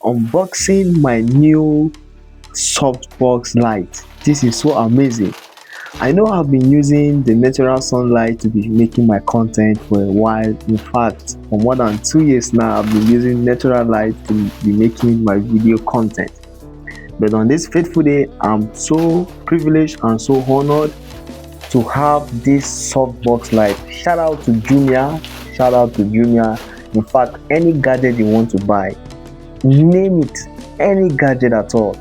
Unboxing my new softbox light. This is so amazing. I know I've been using the natural sunlight to be making my content for a while. In fact, for more than 2 years now, I've been using natural light to be making my video content. But on this fateful day, I'm so privileged and so honored to have this softbox light. Shout out to Jumia. Shout out to Jumia. In fact, any gadget you want to buy, name it, any gadget at all,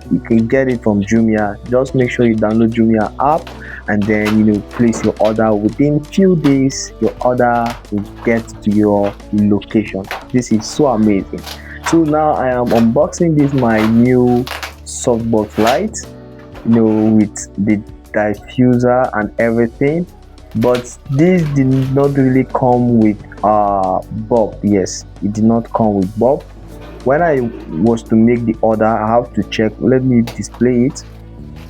you can get it from Jumia. Just make sure you download Jumia app and then place your order. Within few days your order will get to your location. This is so amazing. So now I am unboxing this my new softbox light, with the diffuser and everything, but this did not really come with bulb. Yes, it did not come with bulb. When I was to make the order, I have to check. Let me display it.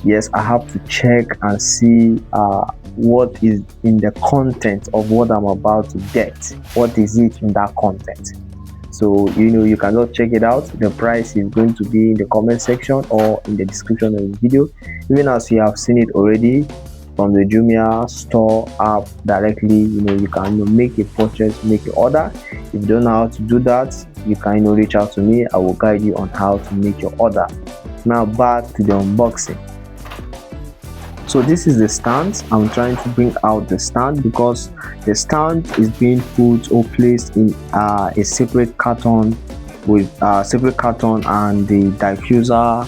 Yes, I have to check and see what is in the content of what I'm about to get. What is it in that content? So you can just check it out. The price is going to be in the comment section or in the description of the video. Even as you have seen it already from the Jumia store app directly, you can make a purchase, make an order. If you don't know how to do that, you can reach out to me. I will guide you on how to make your order. Now back to the unboxing. So this is the stand. I'm trying to bring out the stand because the stand is being put or placed in a separate carton with separate carton, and the diffuser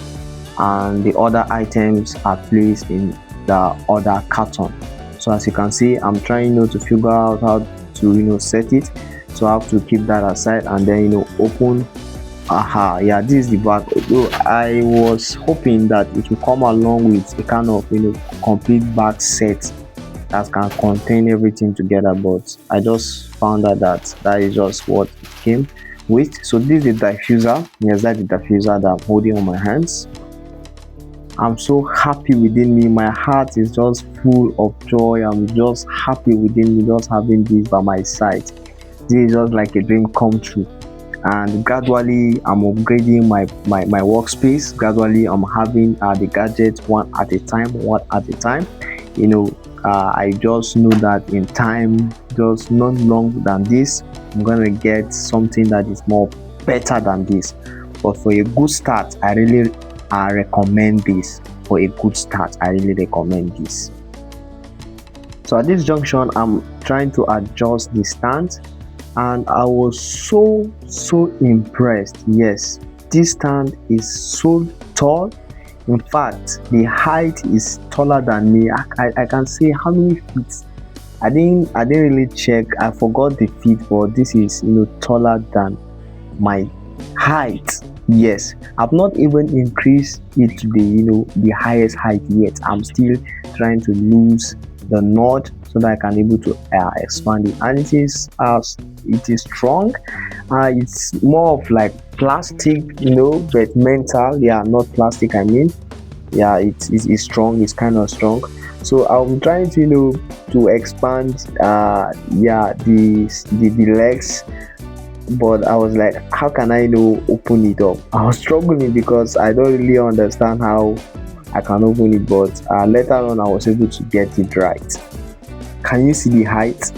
and the other items are placed in the other carton. So as you can see, I'm trying to figure out how to set it. So I have to keep that aside and then open. Yeah, this is the back. Although I was hoping that it will come along with a kind of complete back set that can contain everything together, but I just found out that is just what it came with. So this is the diffuser. Yes, that's the diffuser that I'm holding on my hands. I'm so happy within me. My heart is just full of joy. I'm just happy within me just having this by my side. This is just like a dream come true. And gradually I'm upgrading my workspace. Gradually I'm having the gadgets one at a time. I just know that in time, just not long than this, I'm gonna get something that is more better than this. But for a good start, I really recommend this. For a good start, I really recommend this. So at this junction, I'm trying to adjust the stand, and I was so impressed. Yes, this stand is so tall. In fact, the height is taller than me. I can say how many feet. I didn't really check. I forgot the feet, but this is taller than my height. Yes, I've not even increased it to the highest height yet. I'm still trying to lose the knot so that I can able to expand it, and it is strong. It's more of like plastic, but metal. Yeah, not plastic, I mean. Yeah, it's strong. It's kind of strong. So I'm trying to expand the legs, but I was like, how can I open it up? I was struggling because I don't really understand how I can open it, but later on I was able to get it right. Can you see the height?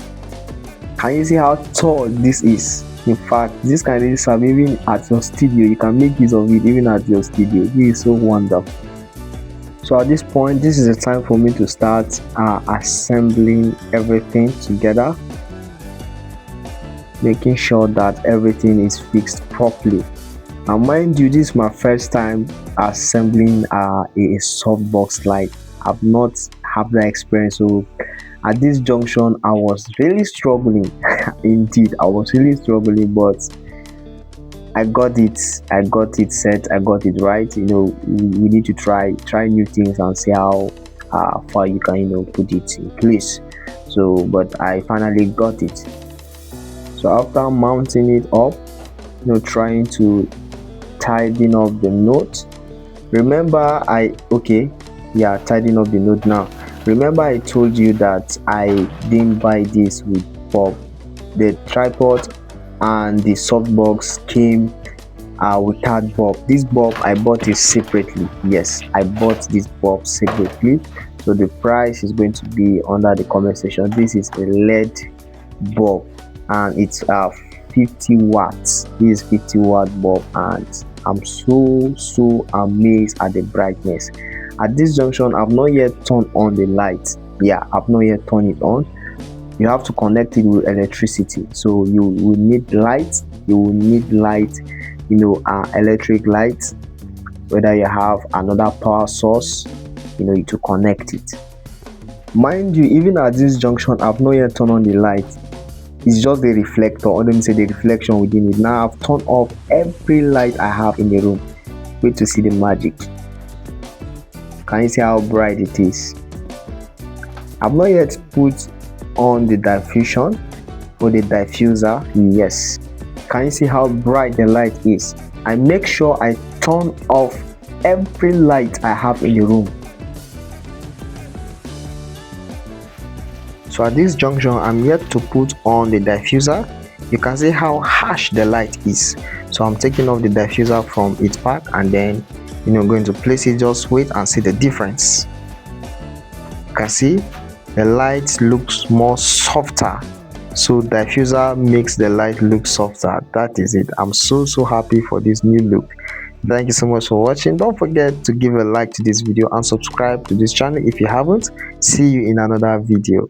Can you see how tall this is? In fact, this can really serve even at your studio. You can make use of it even at your studio. This is so wonderful. So at this point, this is the time for me to start assembling everything together, making sure that everything is fixed properly. And mind you, this is my first time assembling a softbox light. I've not had that experience, so at this junction I was really struggling. Indeed, I was really struggling, but I got it set, I got it right. We need to try new things and see how far you can put it in place. So but I finally got it. So after mounting it up, trying to tidying up the note. Remember tidying up the note now. Remember I told you that I didn't buy this with bulb. The tripod and the softbox came without bulb. This bulb I bought it separately. Yes, I bought this bulb separately, so the price is going to be under the comment section. This is a LED bulb and it's 50 watts. This is 50-watt bulb, and I'm so amazed at the brightness. At this junction, I've not yet turned on the light. Yeah, I've not yet turned it on. You have to connect it with electricity, so you will need light. You will need light, electric light, whether you have another power source, to connect it. Mind you, even at this junction, I've not yet turned on the light. It's just the reflector, or let me say the reflection within it. Now I've turned off every light I have in the room. Wait to see the magic. Can you see how bright it is? I've not yet put on the diffusion or the diffuser. Yes, can you see how bright the light is? I make sure I turn off every light I have in the room. So at this junction, I'm yet to put on the diffuser. You can see how harsh the light is. So I'm taking off the diffuser from its pack, and then going to place it. Just wait and see the difference. You can see the light looks more softer. So diffuser makes the light look softer. That is it. I'm so happy for this new look. Thank you so much for watching. Don't forget to give a like to this video and subscribe to this channel if you haven't. See you in another video.